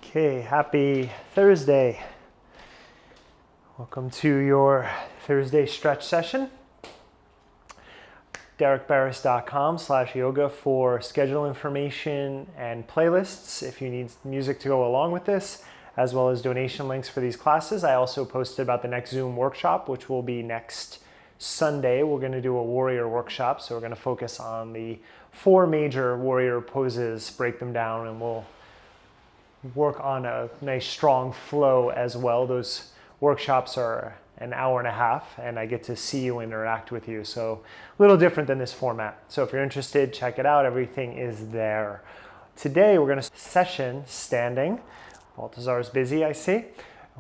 Okay, happy Thursday. Welcome to your Thursday stretch session. DerekBarris.com/yoga for schedule information and playlists if you need music to go along with this, as well as donation links for these classes. I also posted about the next Zoom workshop, which will be next Sunday. We're going to do a warrior workshop, so we're going to focus on the 4 major warrior poses, break them down, and we'll work on a nice strong flow as well. Those workshops are an hour and a half, and I get to see you interact with you, so a little different than this format. So if you're interested, check it out. Everything is there. Today we're going to session standing. Baltazar's busy, I see.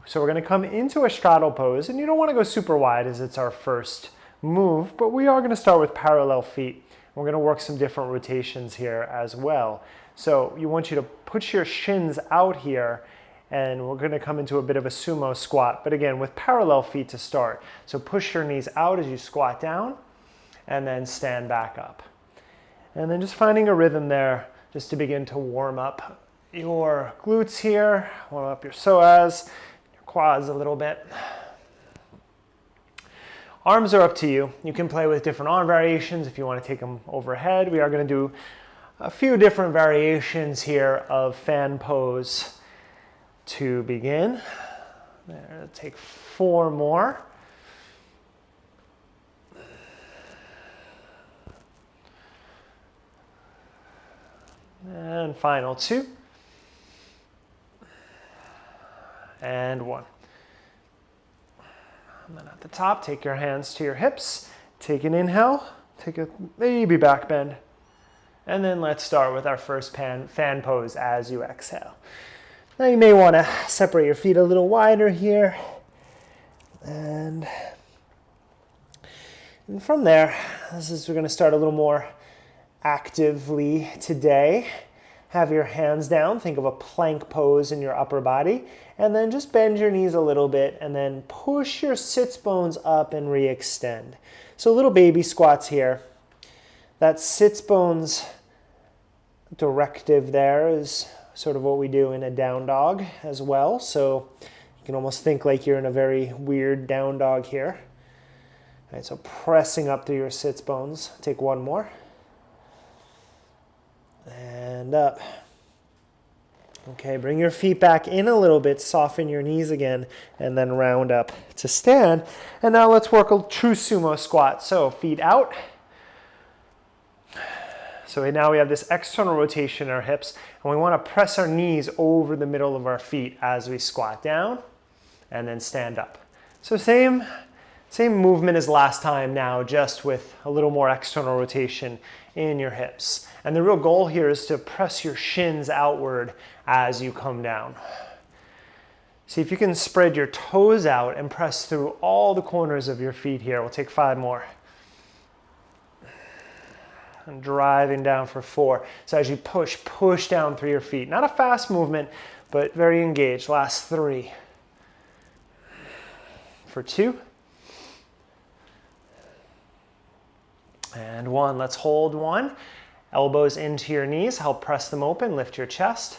So we're going to come into a straddle pose, and you don't want to go super wide as it's our first move, but we are going to start with parallel feet. We're going to work some different rotations here as well. So you want you to put your shins out here, and we're going to come into a bit of a sumo squat, but again with parallel feet to start. So push your knees out as you squat down and then stand back up. And then just finding a rhythm there just to begin to warm up your glutes here, warm up your psoas, your quads a little bit. Arms are up to you. You can play with different arm variations if you want to take them overhead. We are going to do a few different variations here of fan pose to begin. There, take 4 more. And final 2. And 1. And then at the top, take your hands to your hips. Take an inhale. Take a baby back bend. And then let's start with our first fan pose as you exhale. Now you may want to separate your feet a little wider here. And from there, we're going to start a little more actively today. Have your hands down. Think of a plank pose in your upper body. And then just bend your knees a little bit and then push your sits bones up and re-extend. So little baby squats here. That sits bones directive there is sort of what we do in a down dog as well. So you can almost think like you're in a very weird down dog here. All right, so pressing up through your sits bones. Take 1 more. And up. Okay, bring your feet back in a little bit, soften your knees again, and then round up to stand. And now let's work a true sumo squat. So feet out. So now we have this external rotation in our hips, and we want to press our knees over the middle of our feet as we squat down and then stand up. So same movement as last time now, just with a little more external rotation in your hips. And the real goal here is to press your shins outward as you come down. See if you can spread your toes out and press through all the corners of your feet here. We'll take 5 more. And driving down for 4. So as you push down through your feet. Not a fast movement, but very engaged. Last 3. For 2. And 1. Let's hold 1. Elbows into your knees. Help press them open. Lift your chest.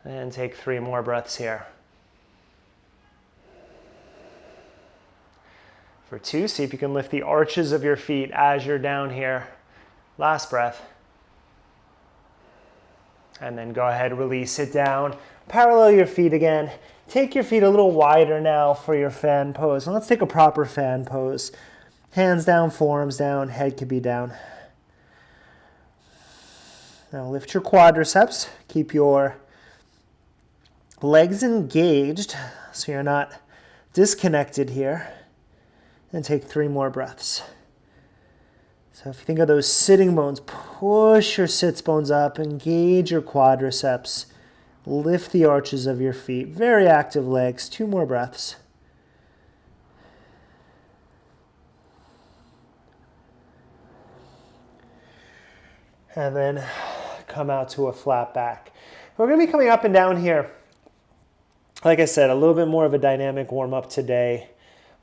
And take 3 more breaths here. For 2, see if you can lift the arches of your feet as you're down here. Last breath. And then go ahead, release it down. Parallel your feet again. Take your feet a little wider now for your fan pose. And let's take a proper fan pose. Hands down, forearms down, head could be down. Now lift your quadriceps. Keep your legs engaged so you're not disconnected here. And take 3 more breaths. So if you think of those sitting bones, push your sits bones up, engage your quadriceps, lift the arches of your feet. Very active legs. 2 more breaths. And then come out to a flat back. We're going to be coming up and down here. Like I said, a little bit more of a dynamic warm-up today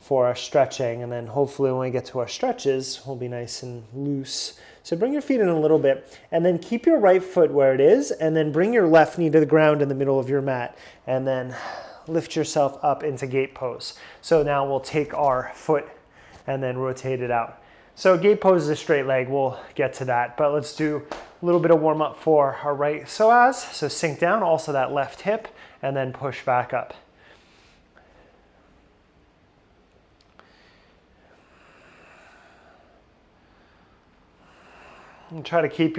for our stretching, and then hopefully when we get to our stretches, we'll be nice and loose So bring your feet in a little bit, and then keep your right foot where it is, and then bring your left knee to the ground in the middle of your mat, and then lift yourself up into gate pose. So now we'll take our foot and then rotate it out. So gate pose is a straight leg, we'll get to that, but let's do a little bit of warm up for our right psoas. So sink down, also that left hip, and then push back up. And try to keep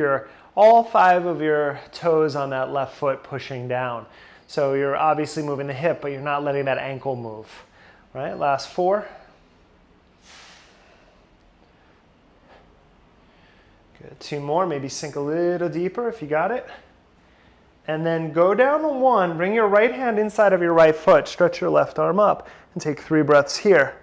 all 5 of your toes on that left foot pushing down. So you're obviously moving the hip, but you're not letting that ankle move. Right, last 4. Good, 2 more, maybe sink a little deeper if you got it. And then go down to 1, bring your right hand inside of your right foot, stretch your left arm up, and take 3 breaths here.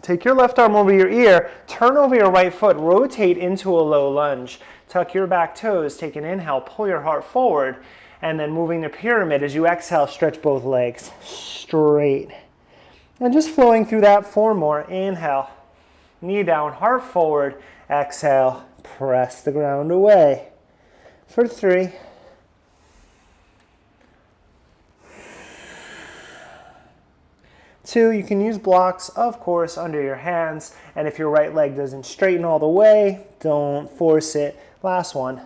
Take your left arm over your ear, turn over your right foot, rotate into a low lunge. Tuck your back toes, take an inhale, pull your heart forward, and then moving the pyramid. As you exhale, stretch both legs straight. And just flowing through that 4 more. Inhale, knee down, heart forward. Exhale, press the ground away. For 3. 2, you can use blocks, of course, under your hands. And if your right leg doesn't straighten all the way, don't force it. Last 1.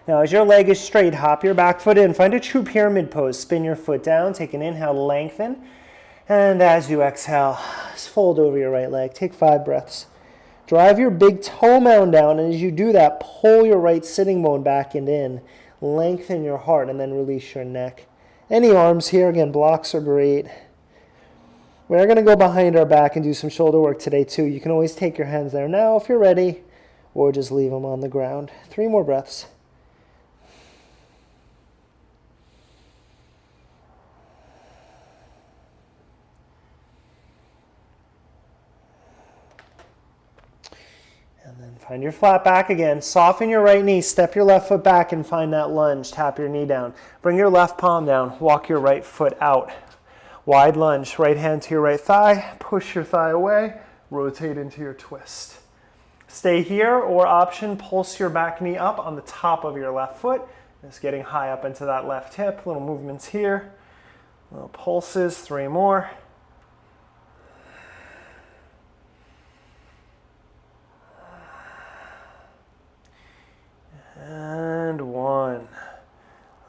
Now, as your leg is straight, hop your back foot in. Find a true pyramid pose. Spin your foot down. Take an inhale, lengthen. And as you exhale, just fold over your right leg. Take 5 breaths. Drive your big toe mound down. And as you do that, pull your right sitting bone back and in. Lengthen your heart and then release your neck. Any arms here? Again, blocks are great. We're going to go behind our back and do some shoulder work today too. You can always take your hands there now if you're ready, or just leave them on the ground. 3 more breaths. And then find your flat back again. Soften your right knee. Step your left foot back and find that lunge. Tap your knee down. Bring your left palm down. Walk your right foot out. Wide lunge. Right hand to your right thigh. Push your thigh away. Rotate into your twist. Stay here, or option, pulse your back knee up on the top of your left foot. Just getting high up into that left hip. Little movements here. Little pulses. 3 more. And 1.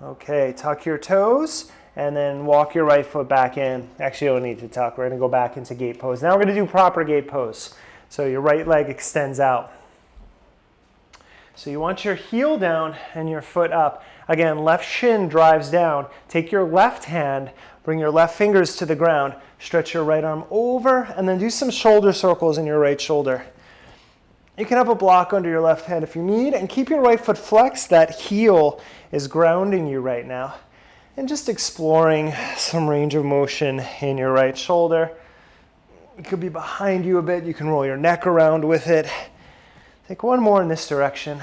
Okay, tuck your toes and then walk your right foot back in. Actually, you don't need to tuck. We're going to go back into gate pose. Now we're going to do proper gate pose. So your right leg extends out. So you want your heel down and your foot up. Again, left shin drives down. Take your left hand, bring your left fingers to the ground, stretch your right arm over, and then do some shoulder circles in your right shoulder. You can have a block under your left hand if you need, and keep your right foot flexed. That heel is grounding you right now. And just exploring some range of motion in your right shoulder. It could be behind you a bit. You can roll your neck around with it. Take 1 more in this direction.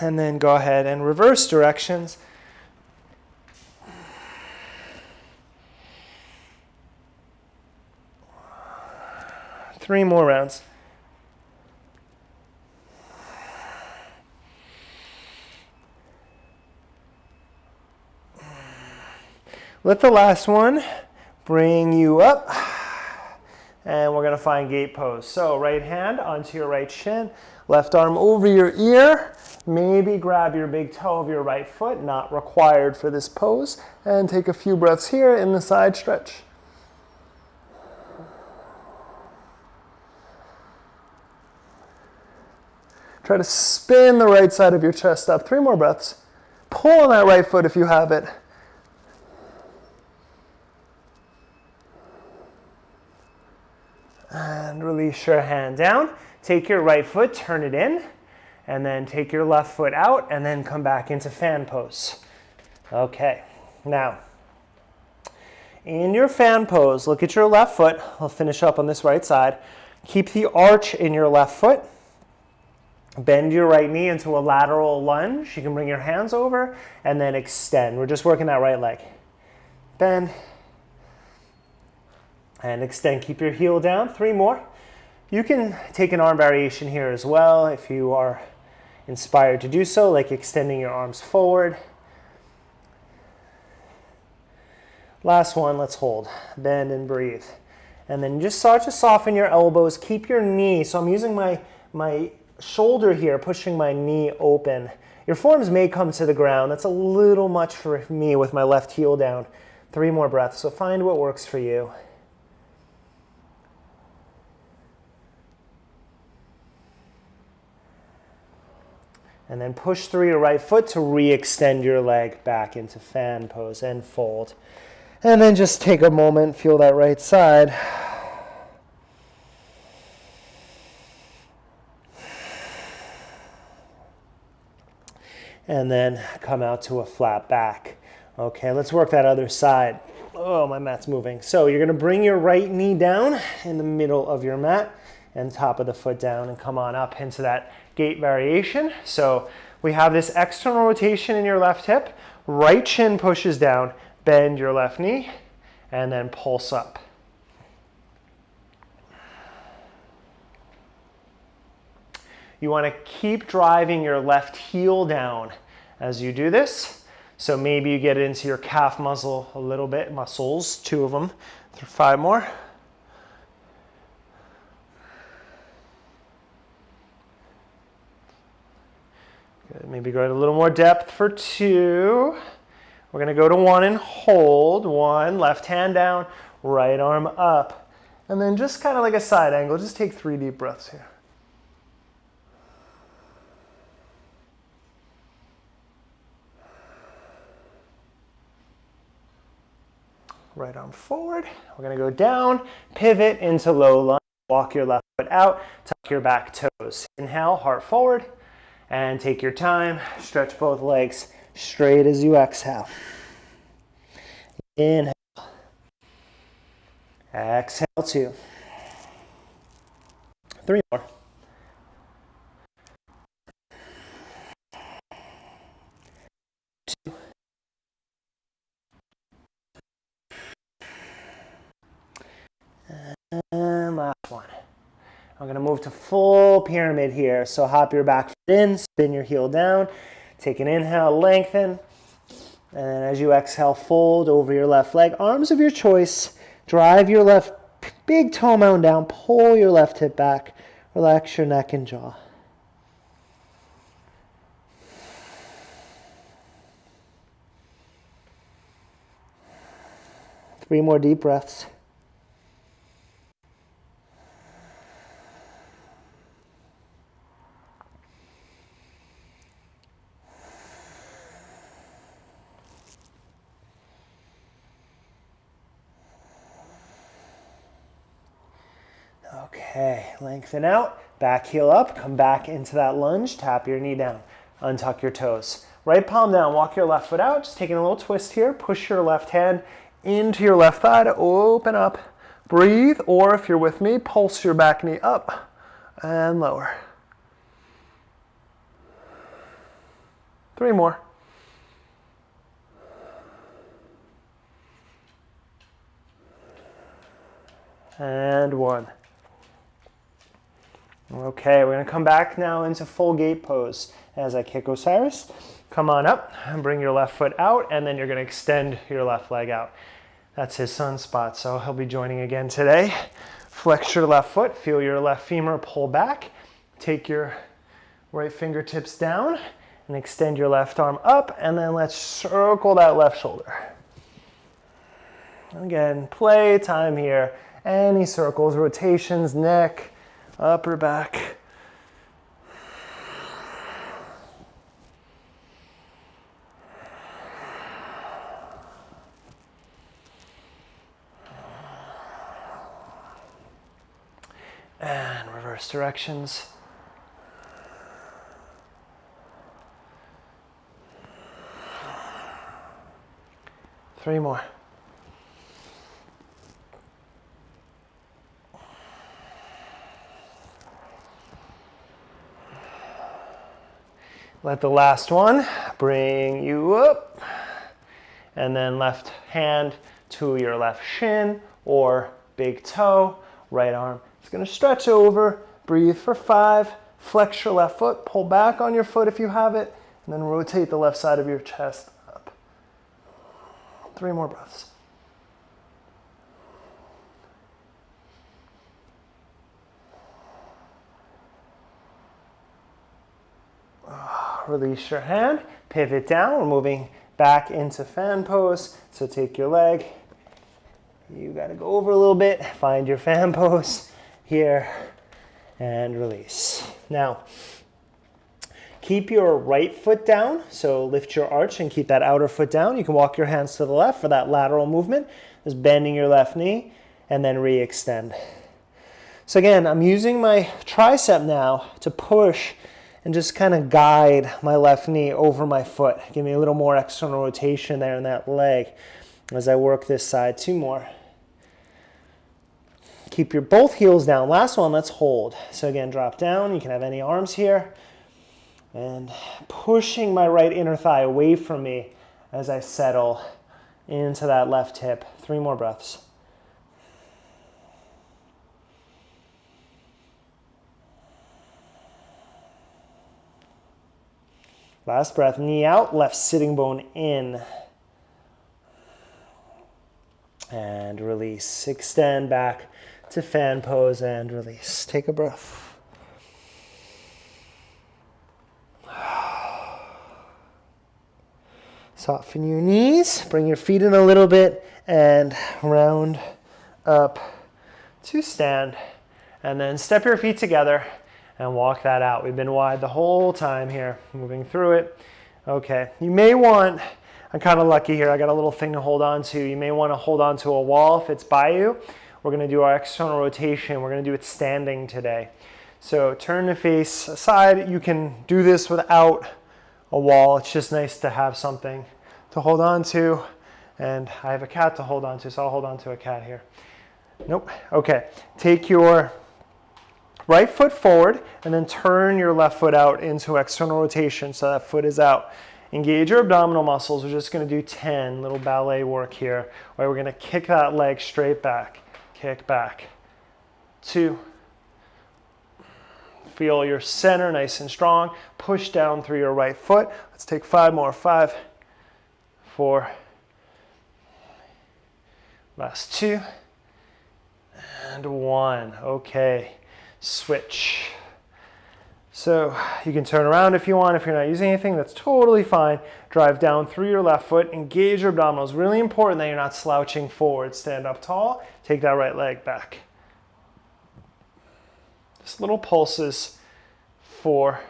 And then go ahead and reverse directions. Three more rounds. Let the last one bring you up. And we're going to find gate pose. So right hand onto your right shin, left arm over your ear. Maybe grab your big toe of your right foot, not required for this pose. And take a few breaths here in the side stretch. Try to spin the right side of your chest up. 3 more breaths. Pull on that right foot if you have it. And release your hand down. Take your right foot, turn it in, and then take your left foot out, and then come back into fan pose. Okay, now, in your fan pose, look at your left foot. I'll finish up on this right side. Keep the arch in your left foot. Bend your right knee into a lateral lunge. You can bring your hands over and then extend. We're just working that right leg. Bend and extend. Keep your heel down. 3 more. You can take an arm variation here as well if you are inspired to do so, like extending your arms forward. Last one, let's hold. Bend and breathe. And then just start to soften your elbows. Keep your knee. So I'm using my shoulder here, pushing my knee open. Your forearms may come to the ground. That's a little much for me with my left heel down. 3 more breaths. So find what works for you. And then push through your right foot to re-extend your leg back into fan pose and fold. And then just take a moment, feel that right side. And then come out to a flat back. Okay, let's work that other side. Oh, my mat's moving. So you're gonna bring your right knee down in the middle of your mat and top of the foot down and come on up into that gait variation. So we have this external rotation in your left hip, right shin pushes down, bend your left knee, and then pulse up. You want to keep driving your left heel down as you do this. So maybe you get it into your calf muscle a little bit, muscles, 2 of them, 5 more. Good. Maybe go at a little more depth for 2. We're going to go to 1 and hold. 1, left hand down, right arm up. And then just kind of like a side angle, just take 3 deep breaths here. Right arm forward. We're going to go down, pivot into low lunge, walk your left foot out, tuck your back toes. Inhale, heart forward, and take your time. Stretch both legs straight as you exhale. Inhale. Exhale, 2. 3 more. And last one. I'm going to move to full pyramid here. So hop your back foot in, spin your heel down, take an inhale, lengthen. And then as you exhale, fold over your left leg. Arms of your choice. Drive your left big toe mound down. Pull your left hip back. Relax your neck and jaw. Three more deep breaths. Okay, lengthen out, back heel up, come back into that lunge, tap your knee down, untuck your toes. Right palm down, walk your left foot out, just taking a little twist here, push your left hand into your left thigh to open up, breathe, or if you're with me, pulse your back knee up and lower. 3 more. And 1. Okay, we're going to come back now into full gate pose as I kick Osiris. Come on up and bring your left foot out, and then you're going to extend your left leg out. That's his sunspot, so he'll be joining again today. Flex your left foot, feel your left femur pull back. Take your right fingertips down and extend your left arm up, and then let's circle that left shoulder. Again, play time here. Any circles, rotations, neck, upper back. And reverse directions. Three more. Let the last one bring you up. And then left hand to your left shin or big toe, right arm. It's going to stretch over, breathe for 5, flex your left foot, pull back on your foot if you have it, and then rotate the left side of your chest up. 3 more breaths. Release your hand, pivot down. We're moving back into fan pose. So take your leg. You got to go over a little bit. Find your fan pose here and release. Now, keep your right foot down. So lift your arch and keep that outer foot down. You can walk your hands to the left for that lateral movement. Just bending your left knee and then re-extend. So again, I'm using my tricep now to push and just kind of guide my left knee over my foot. Give me a little more external rotation there in that leg as I work this side. 2 more. Keep your both heels down. Last one, let's hold. So again, drop down. You can have any arms here. And pushing my right inner thigh away from me as I settle into that left hip. 3 more breaths. Last breath, knee out, left sitting bone in. And release. Extend back to fan pose and release. Take a breath. Soften your knees, bring your feet in a little bit, and round up to stand. And then step your feet together and walk that out. We've been wide the whole time here, moving through it. Okay, you may want, I'm kind of lucky here, I got a little thing to hold on to. You may want to hold on to a wall if it's by you. We're going to do our external rotation. We're going to do it standing today. So turn the face aside. You can do this without a wall. It's just nice to have something to hold on to. And I have a cat to hold on to, so I'll hold on to a cat here. Nope. Okay, take your right foot forward and then turn your left foot out into external rotation so that foot is out. Engage your abdominal muscles. We're just going to do 10 little ballet work here where we're going to kick that leg straight back. Kick back. 2. Feel your center nice and strong. Push down through your right foot. Let's take 5 more. 5, 4. Last 2. And 1. Okay. Switch. So you can turn around if you want. If you're not using anything, that's totally fine. Drive down through your left foot. Engage your abdominals. Really important that you're not slouching forward. Stand up tall. Take that right leg back. Just little pulses. 4,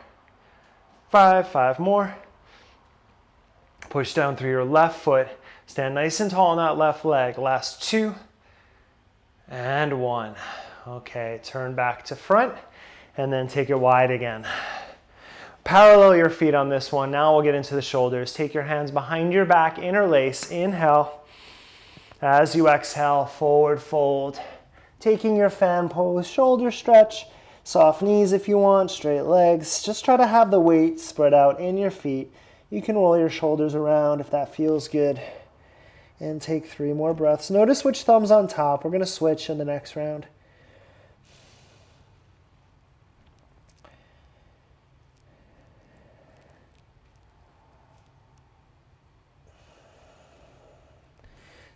5. 5 more. Push down through your left foot. Stand nice and tall on that left leg. Last 2. And 1. Okay, turn back to front and then take it wide again. Parallel your feet on this one. Now we'll get into the shoulders. Take your hands behind your back, interlace, inhale. As you exhale, forward fold. Taking your fan pose, shoulder stretch, soft knees if you want, straight legs. Just try to have the weight spread out in your feet. You can roll your shoulders around if that feels good. And take 3 more breaths. Notice which thumb's on top. We're going to switch in the next round.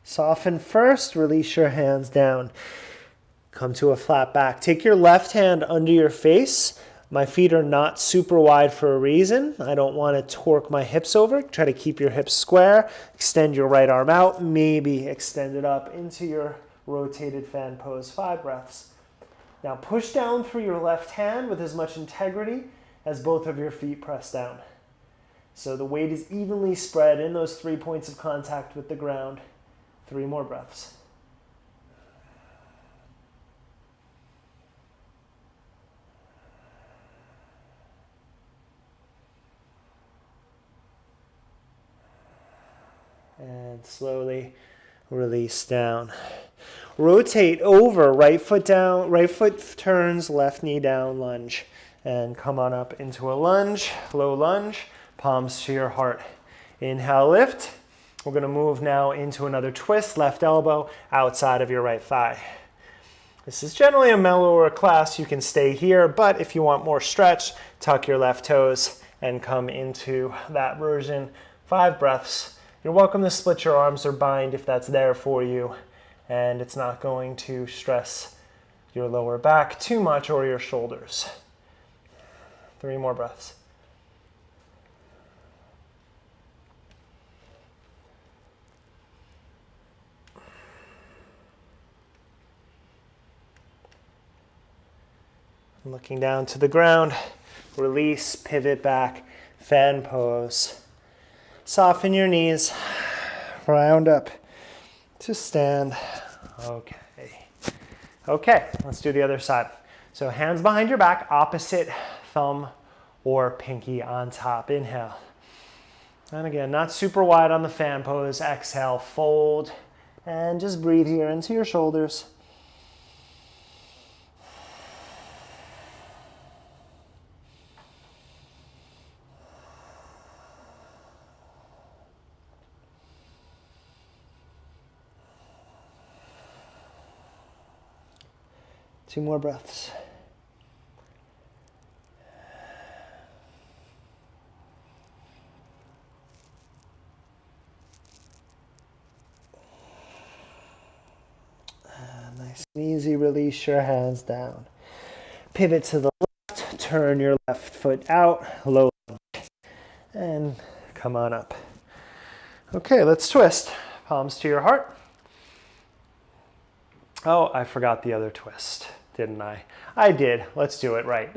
Soften first, release your hands down. Come to a flat back. Take your left hand under your face. My feet are not super wide for a reason. I don't want to torque my hips over. Try to keep your hips square. Extend your right arm out. Maybe extend it up into your rotated fan pose. 5 breaths. Now push down through your left hand with as much integrity as both of your feet press down. So the weight is evenly spread in those 3 points of contact with the ground. 3 more breaths. And slowly release down. Rotate over, right foot down, right foot turns, left knee down, lunge. and come on up into a lunge, low lunge, palms to your heart. Inhale, lift. We're going to move now into another twist, left elbow outside of your right thigh. This is generally a mellower class. You can stay here, but if you want more stretch, tuck your left toes and come into that version. 5 breaths. You're welcome to split your arms or bind if that's there for you, and it's not going to stress your lower back too much or your shoulders. 3 more breaths. Looking down to the ground, release, pivot back, fan pose. Soften your knees, round up to stand. Okay, let's do the other side. So hands behind your back, opposite thumb or pinky on top. Inhale. And again, not super wide on the fan pose. Exhale, fold, and just breathe here into your shoulders. Two more breaths. Nice and easy, release your hands down. Pivot to the left, turn your left foot out, low lunge, and come on up. Okay, let's twist. Palms to your heart. Oh, I forgot the other twist, didn't I? I did. Let's do it right.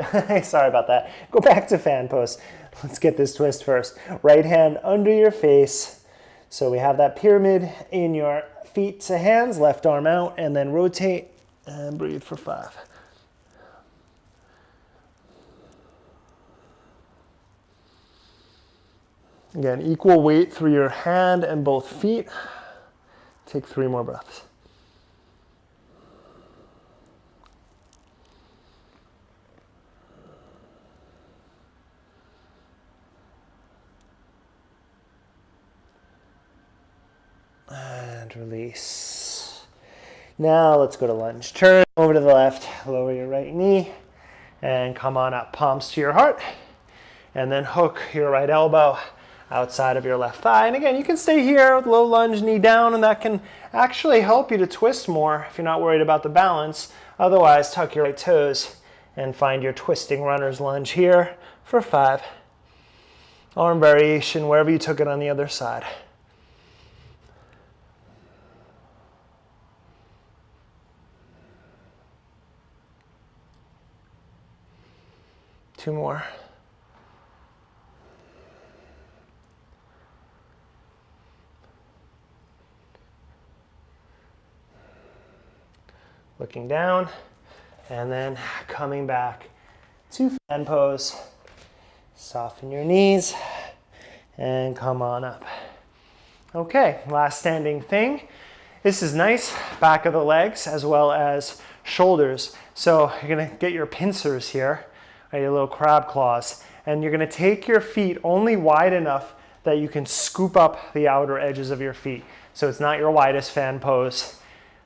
Sorry about that. Go back to fan pose. Let's get this twist first. Right hand under your face. So we have that pyramid in your feet to hands, left arm out, and then rotate and breathe for 5. Again, equal weight through your hand and both feet. Take 3 more breaths. And release. Now let's go to lunge. Turn over to the left, lower your right knee, and come on up. Palms to your heart, and then hook your right elbow outside of your left thigh. And again, you can stay here with low lunge, knee down, and that can actually help you to twist more if you're not worried about the balance. Otherwise, tuck your right toes and find your twisting runner's lunge here for 5. Arm variation, wherever you took it on the other side. Two more. Looking down, and then coming back to fan pose. Soften your knees, and come on up. Okay, last standing thing. This is nice, back of the legs as well as shoulders. So you're gonna get your pincers here, your little crab claws, and you're going to take your feet only wide enough that you can scoop up the outer edges of your feet. So it's not your widest fan pose.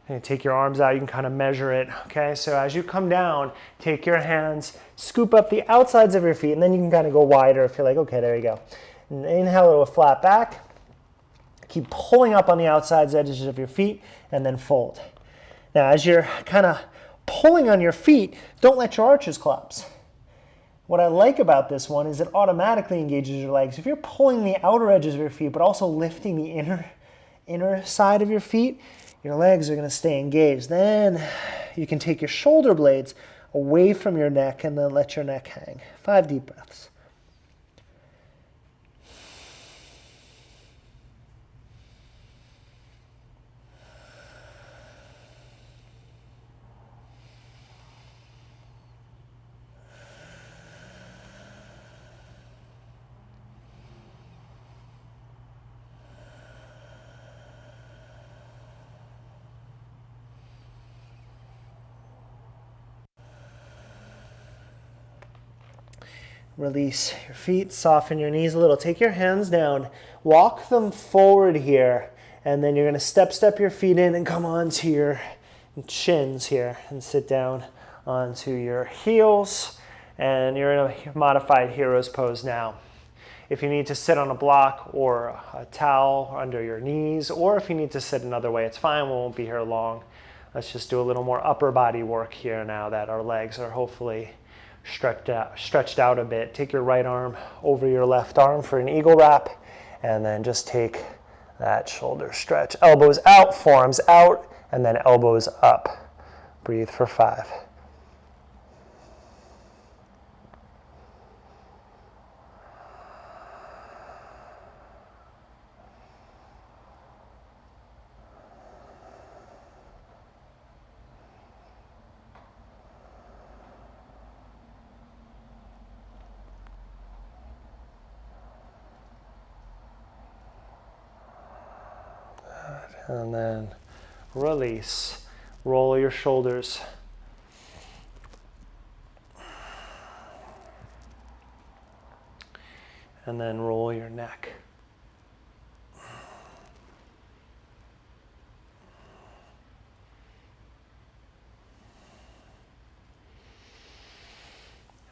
And take your arms out, you can kind of measure it. Okay, so as you come down, take your hands, scoop up the outsides of your feet, and then you can kind of go wider if you're like, okay, there you go. And inhale to a flat back. Keep pulling up on the outsides edges of your feet, and then fold. Now, as you're kind of pulling on your feet, don't let your arches collapse. What I like about this one is it automatically engages your legs. If you're pulling the outer edges of your feet, but also lifting the inner side of your feet, your legs are going to stay engaged. Then you can take your shoulder blades away from your neck and then let your neck hang. 5 deep breaths. Release your feet, soften your knees a little. Take your hands down, walk them forward here, and then you're going to step your feet in and come onto your shins here and sit down onto your heels. And you're in a modified hero's pose now. If you need to sit on a block or a towel under your knees, or if you need to sit another way, it's fine. We won't be here long. Let's just do a little more upper body work here now that our legs are hopefully stretched out a bit. Take your right arm over your left arm for an eagle wrap, and then just take that shoulder stretch. Elbows out, forearms out, and then elbows up. Breathe for 5. And then release. Roll your shoulders. And then roll your neck.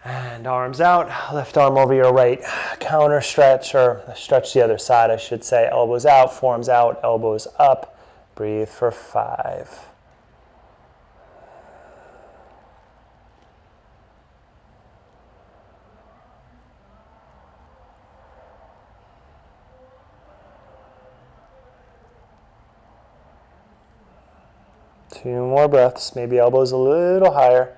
And arms out, left arm over your right counter stretch, or stretch the other side, I should say. Elbows out, forearms out, elbows up. Breathe for 5. Two more breaths, maybe elbows a little higher.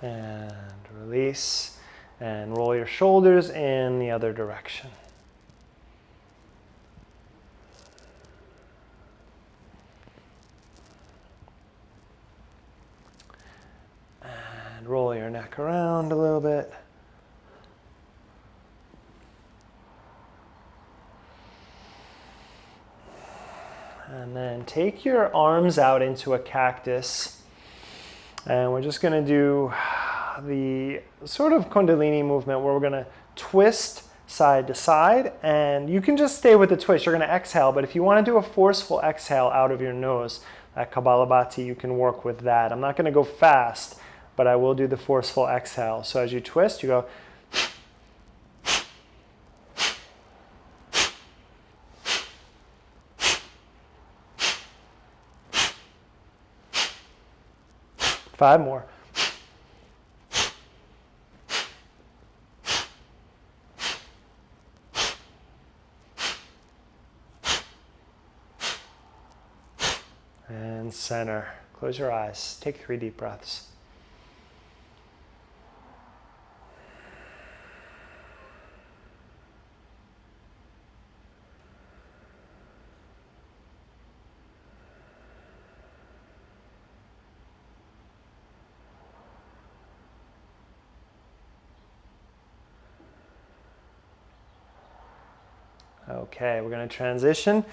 And release, and roll your shoulders in the other direction. And roll your neck around a little bit. And then take your arms out into a cactus. And we're just going to do the sort of Kundalini movement where we're going to twist side to side. And you can just stay with the twist. You're going to exhale. But if you want to do a forceful exhale out of your nose, that Kapalabhati, you can work with that. I'm not going to go fast, but I will do the forceful exhale. So as you twist, you go. Five more. And center. Close your eyes. Take 3 deep breaths. Okay, we're going to transition.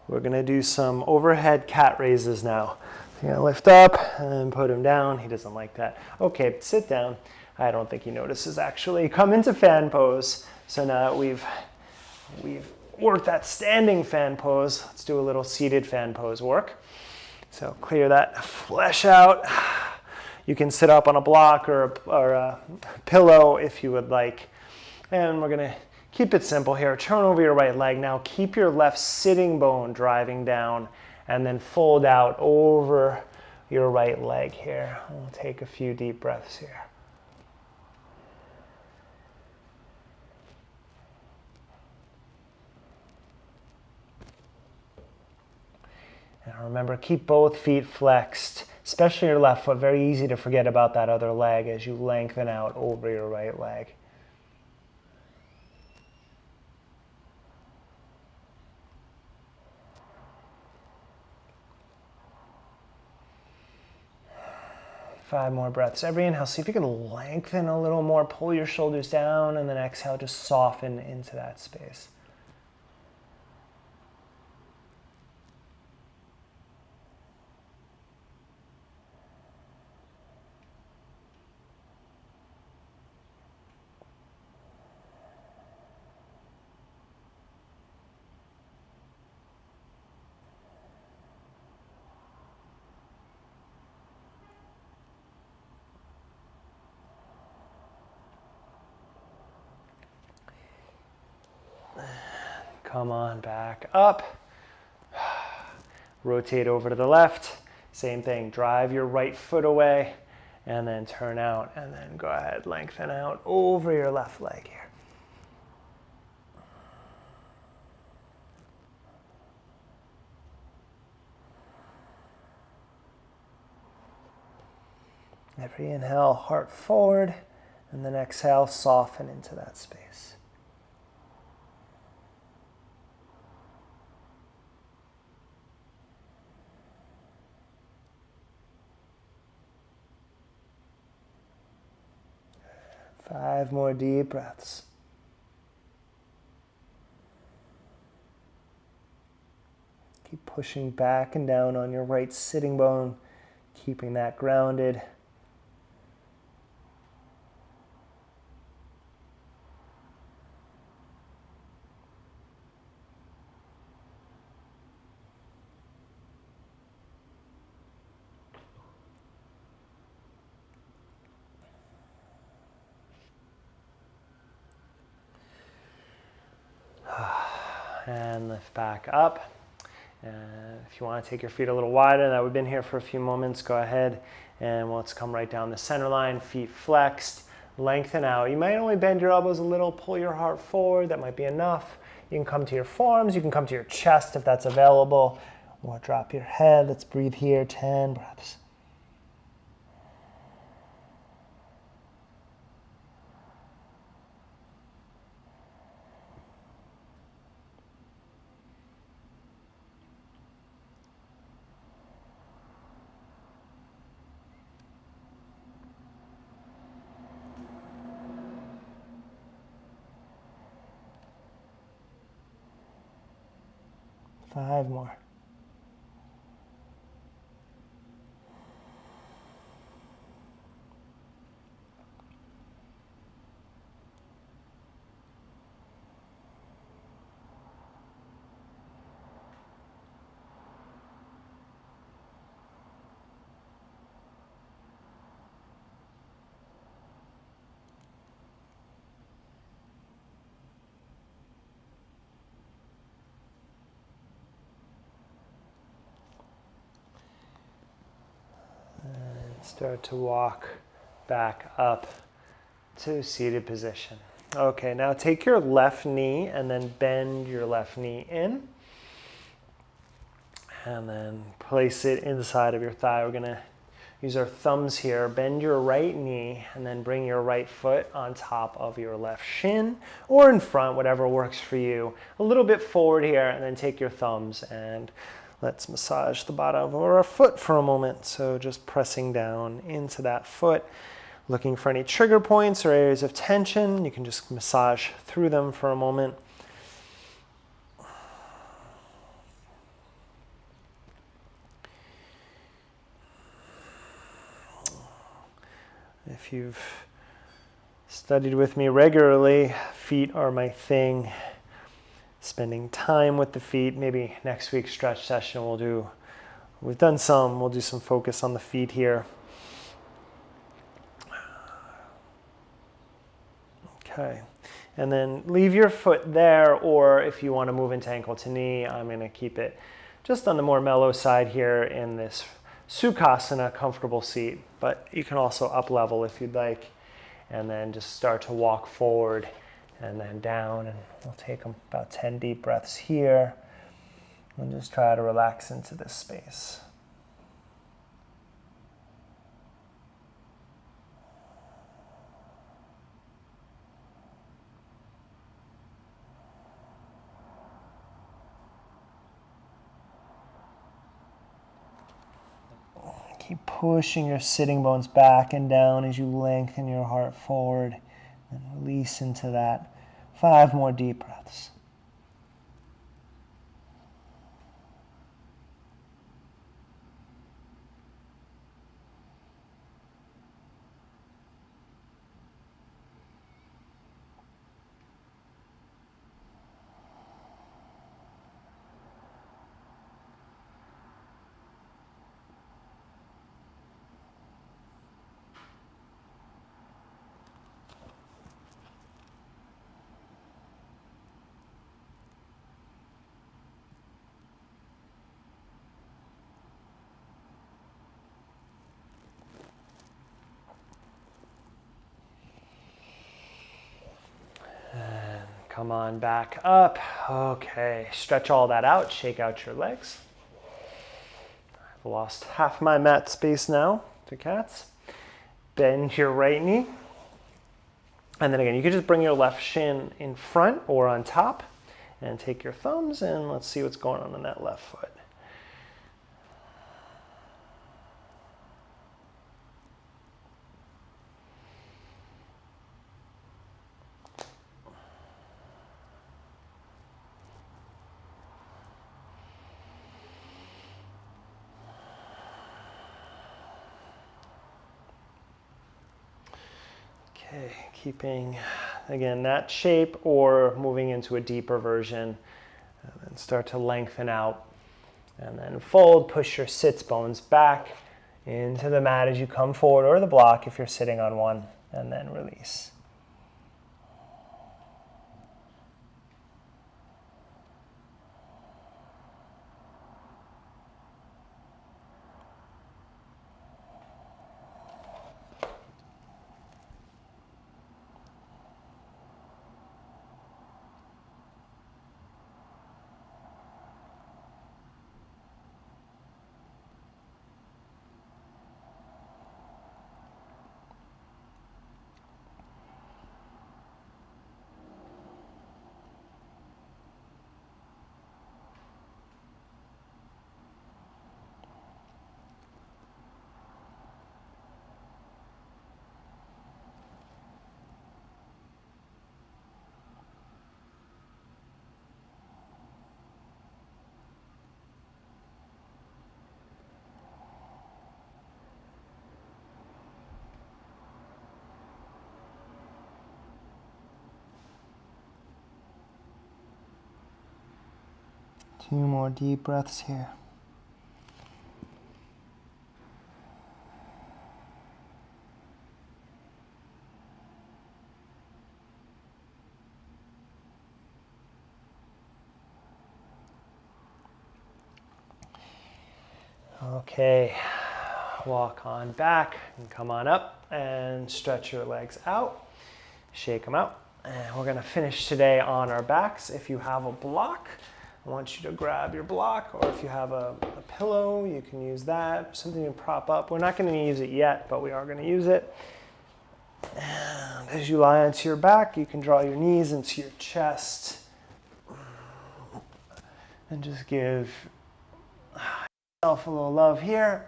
We're going to do some overhead cat raises now. You're going to lift up and put him down. He doesn't like that. Okay, sit down. I don't think he notices actually. Come into fan pose. So now that we've worked that standing fan pose, let's do a little seated fan pose work. So clear that flesh out. You can sit up on a block or a pillow if you would like. And we're going to keep it simple here. Turn over your right leg. Now keep your left sitting bone driving down and then fold out over your right leg here. We'll take a few deep breaths here. And remember, keep both feet flexed, especially your left foot. Very easy to forget about that other leg as you lengthen out over your right leg. 5 more breaths. Every inhale, see if you can lengthen a little more, pull your shoulders down, and then exhale, just soften into that space. Come on back up. Rotate over to the left. Same thing, drive your right foot away and then turn out, and then go ahead, lengthen out over your left leg here. Every inhale, heart forward, and then exhale, soften into that space. Five more deep breaths. Keep pushing back and down on your right sitting bone, keeping that grounded. And lift back up. And if you want to take your feet a little wider, that we've been here for a few moments, go ahead and let's come right down the center line, feet flexed, lengthen out. You might only bend your elbows a little, pull your heart forward, that might be enough. You can come to your forearms, you can come to your chest if that's available, or drop your head. Let's breathe here, 10 breaths. Five more. Start to walk back up to seated position. Okay, now take your left knee and then bend your left knee in. And then place it inside of your thigh. We're gonna use our thumbs here. Bend your right knee and then bring your right foot on top of your left shin or in front, whatever works for you. A little bit forward here, and then take your thumbs and let's massage the bottom of our foot for a moment. So just pressing down into that foot, looking for any trigger points or areas of tension. You can just massage through them for a moment. If you've studied with me regularly, feet are my thing. Spending time with the feet. Maybe next week's stretch session we'll do some focus on the feet here. Okay, and then leave your foot there, or if you want to move into ankle to knee, I'm going to keep it just on the more mellow side here in this Sukhasana comfortable seat, but you can also up level if you'd like, and then just start to walk forward and then down, and we'll take about 10 deep breaths here and just try to relax into this space. Keep pushing your sitting bones back and down as you lengthen your heart forward and release into that. 5 more deep breaths. Come on back up. Okay, stretch all that out, shake out your legs. I've lost half my mat space now to cats. Bend your right knee. And then again, you can just bring your left shin in front or on top and take your thumbs and let's see what's going on that left foot. Okay, keeping, again, that shape or moving into a deeper version. And then start to lengthen out. And then fold, push your sits bones back into the mat as you come forward, or the block if you're sitting on one, and then release. Two more deep breaths here. Okay, walk on back and come on up and stretch your legs out. Shake them out. And we're gonna finish today on our backs. If you have a block, I want you to grab your block, or if you have a pillow, you can use that, something to prop up. We're not going to use it yet, but we are going to use it. And as you lie onto your back, you can draw your knees into your chest and just give yourself a little love here.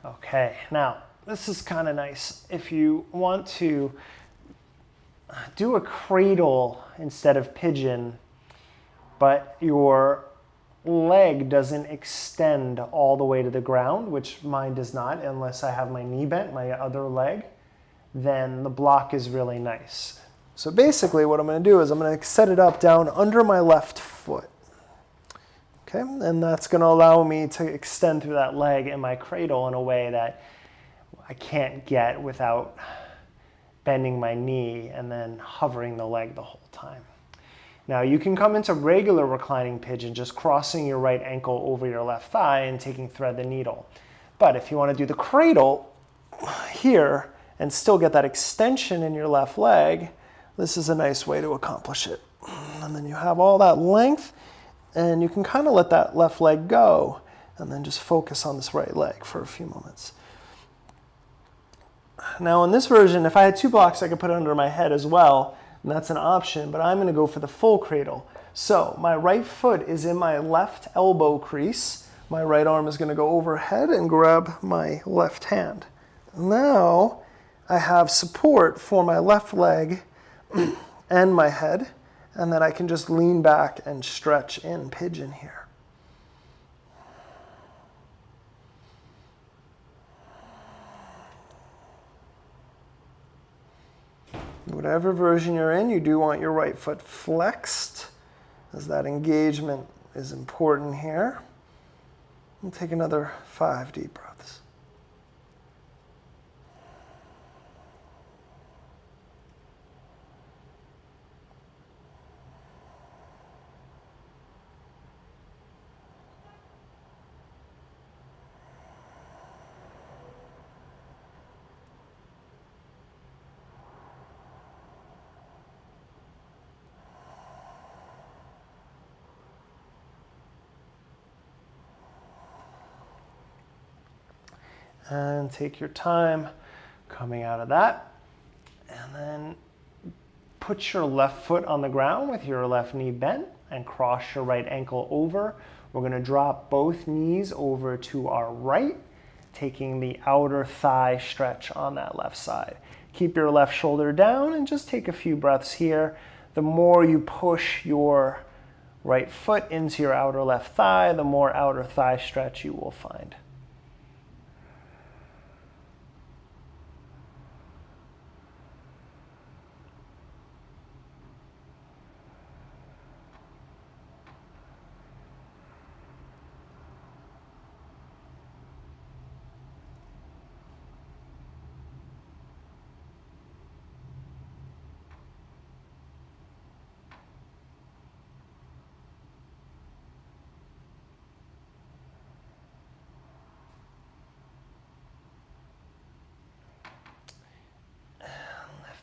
Okay, now this is kind of nice. If you want to do a cradle instead of pigeon, but your leg doesn't extend all the way to the ground, which mine does not unless I have my knee bent, my other leg, then the block is really nice. So basically what I'm going to do is I'm going to set it up down under my left foot. Okay, and that's going to allow me to extend through that leg in my cradle in a way that I can't get without bending my knee and then hovering the leg the whole time. Now you can come into regular reclining pigeon, just crossing your right ankle over your left thigh and taking thread the needle. But if you want to do the cradle here and still get that extension in your left leg, this is a nice way to accomplish it. And then you have all that length and you can kind of let that left leg go and then just focus on this right leg for a few moments. Now in this version, if I had two blocks, I could put it under my head as well, and that's an option, but I'm going to go for the full cradle. So my right foot is in my left elbow crease. My right arm is going to go overhead and grab my left hand. Now I have support for my left leg and my head, and then I can just lean back and stretch in pigeon here. Whatever version you're in, you do want your right foot flexed, as that engagement is important here. We'll take another 5 deep breaths. And take your time coming out of that. And then put your left foot on the ground with your left knee bent and cross your right ankle over. We're going to drop both knees over to our right, taking the outer thigh stretch on that left side. Keep your left shoulder down and just take a few breaths here. The more you push your right foot into your outer left thigh, the more outer thigh stretch you will find.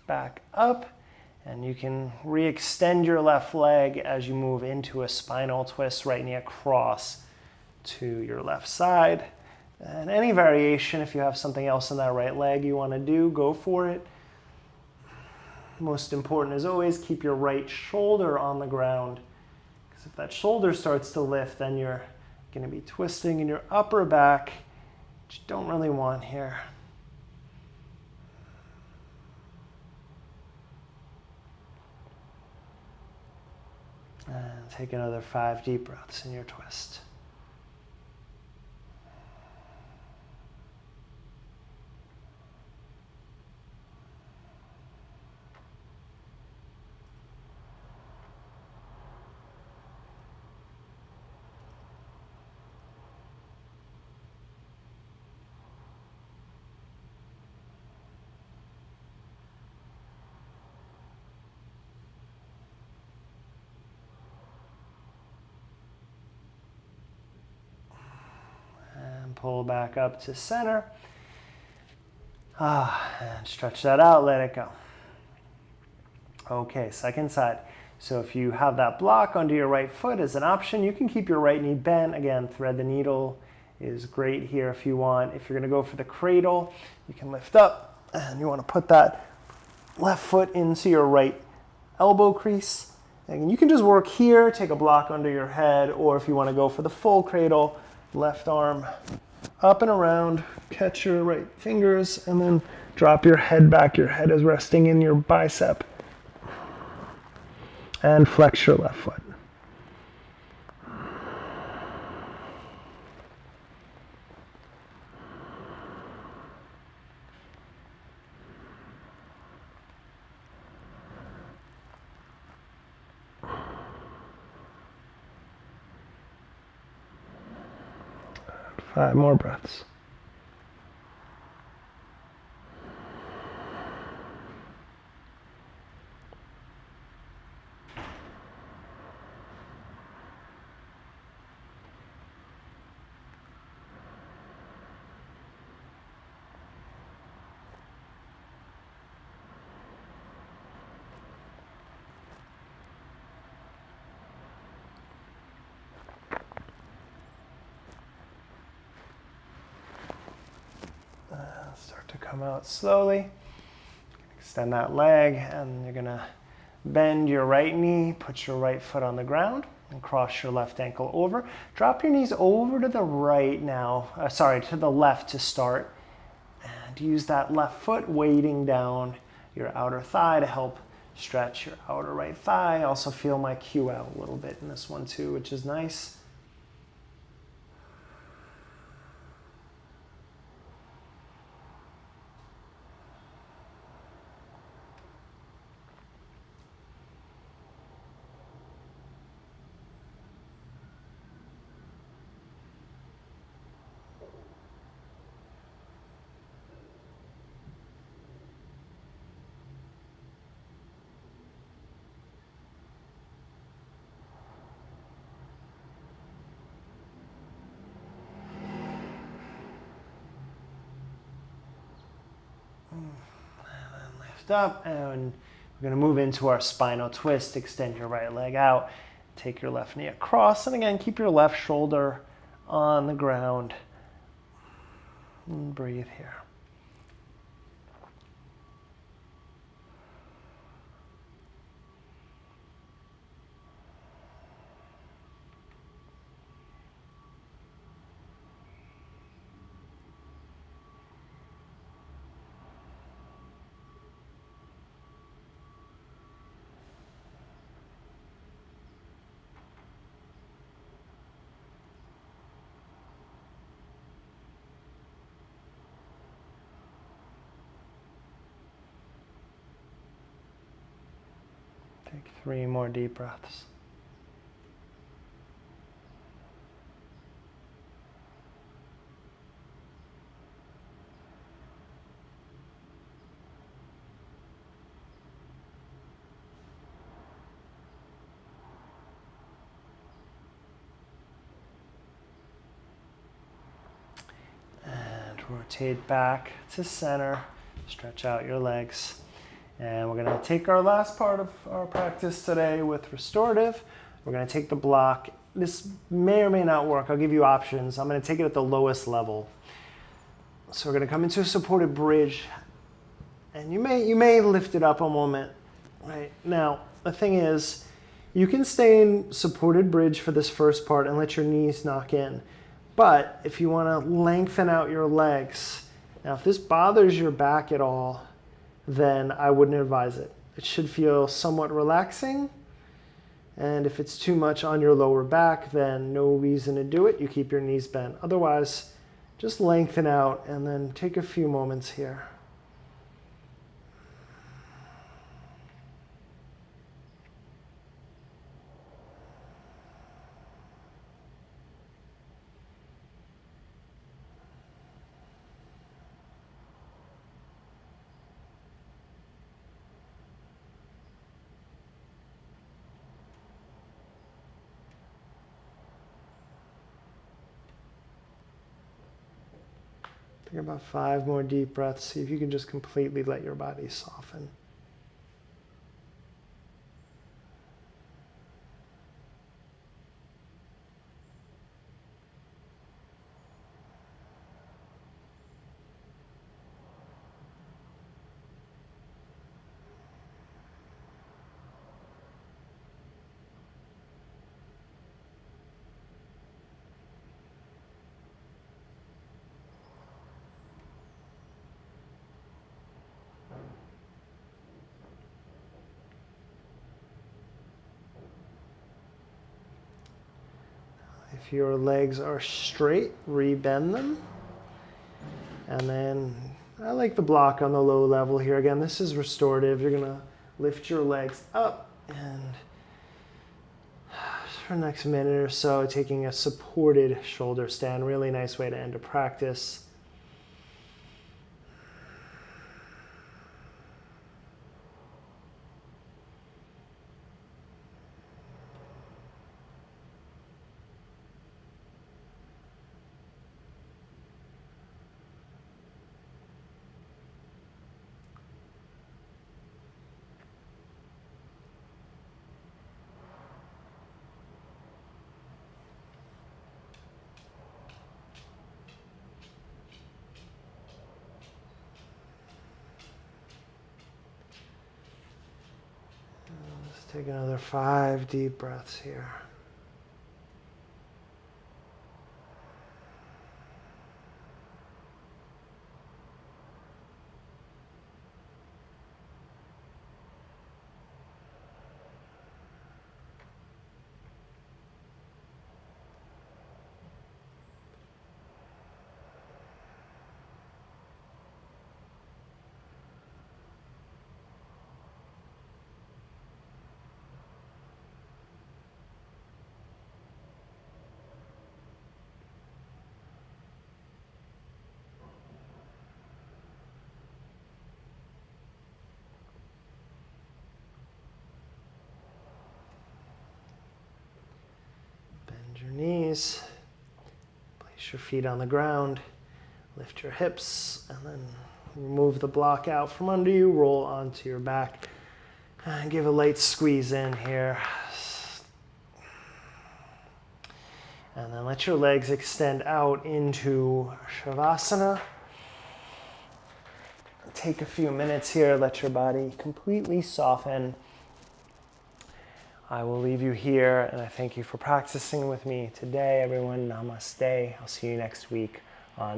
Back up, and you can re-extend your left leg as you move into a spinal twist, right knee across to your left side. And any variation, if you have something else in that right leg you want to do, go for it. Most important as always, keep your right shoulder on the ground, because if that shoulder starts to lift, then you're going to be twisting in your upper back, which you don't really want here. And take another 5 deep breaths in your twist. Pull back up to center. And stretch that out, let it go. Okay, second side. So if you have that block under your right foot as an option, you can keep your right knee bent. Again, thread the needle is great here if you want. If you're going to go for the cradle, you can lift up and you want to put that left foot into your right elbow crease. And you can just work here, take a block under your head, or if you want to go for the full cradle, left arm up and around, catch your right fingers, and then drop your head back. Your head is resting in your bicep. And flex your left foot. And 5 more breaths. Start to come out slowly. Extend that leg, and you're gonna Bend your right knee, put your right foot on the ground, and cross your left ankle over. Drop your knees over to the right now, to the left to start. And use that left foot weighting down your outer thigh to help stretch your outer right thigh. Also feel my Q out a little bit in this one too, which is nice. Up, and we're going to move into our spinal twist. Extend your right leg out, take your left knee across, and again keep your left shoulder on the ground and breathe here. Take 3 more deep breaths. And rotate back to center. Stretch out your legs. And we're going to take our last part of our practice today with restorative. We're going to take the block. This may or may not work. I'll give you options. I'm going to take it at the lowest level. So we're going to come into a supported bridge. And you may lift it up a moment. Right now, the thing is, you can stay in supported bridge for this first part and let your knees knock in. But if you want to lengthen out your legs, now if this bothers your back at all, then I wouldn't advise it. It should feel somewhat relaxing. And if it's too much on your lower back, then no reason to do it. You keep your knees bent. Otherwise, just lengthen out and then take a few moments here. Take about 5 more deep breaths. See if you can just completely let your body soften. If your legs are straight, rebend them. And then I like the block on the low level here. Again, this is restorative. You're going to lift your legs up and for the next minute or so, taking a supported shoulder stand. Really nice way to end a practice. Take another 5 deep breaths here. Your knees, place your feet on the ground, lift your hips, and then remove the block out from under you, roll onto your back, and give a light squeeze in here. And then let your legs extend out into Shavasana. Take a few minutes here, let your body completely soften. I will leave you here, and I thank you for practicing with me today, everyone. Namaste. I'll see you next week on